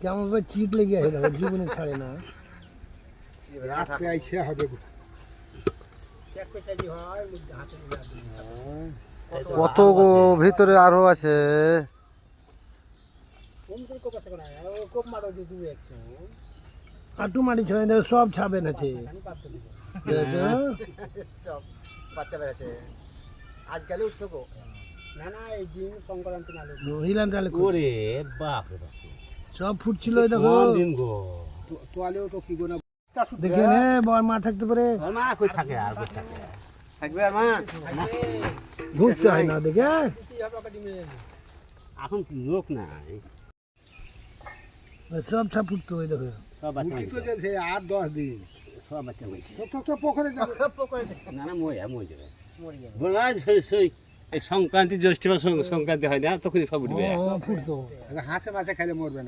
কেমন ভাবে চিট লেগে আছে দেখো জীবনে ছাড়ে না রাতে আইসে হবে কত ভিতরে আরো আছে। আটু মাটি ছড়াই দেখো সব ছাবেন আছে বুঝেছো? সব বাচ্চা বেড়েছে আজকালে উঠছো গো না না এই দিন সংক্রান্তি না হিলান তাহলে ওরে বাপ রে বাপ সব ফুটছিল ওই দেখো কোন দিন গো তোয়ালেও তো কি গোনা দেখে নে বর মা থাকতে পারে ওর মা কই থাকে আর কই থাকে থাকবে আর মা ঘুরতে হয় না দেখে এখন কি লোক নাই সব ছাপ ফুটতো ওই দেখো সব বাচ্চা তো মাইছে চলছে 8-10 দিন সব বাচ্চা মাইছে তো পোখরে যাবে না না মই যাবে বলা সই এই সংক্রান্তি জ্যৈষ্ঠ বা সংক্রান্তি হয় না তখনই সব উঠবে ও ফুটতো হাঁসে মাছে খাইলে মরবে না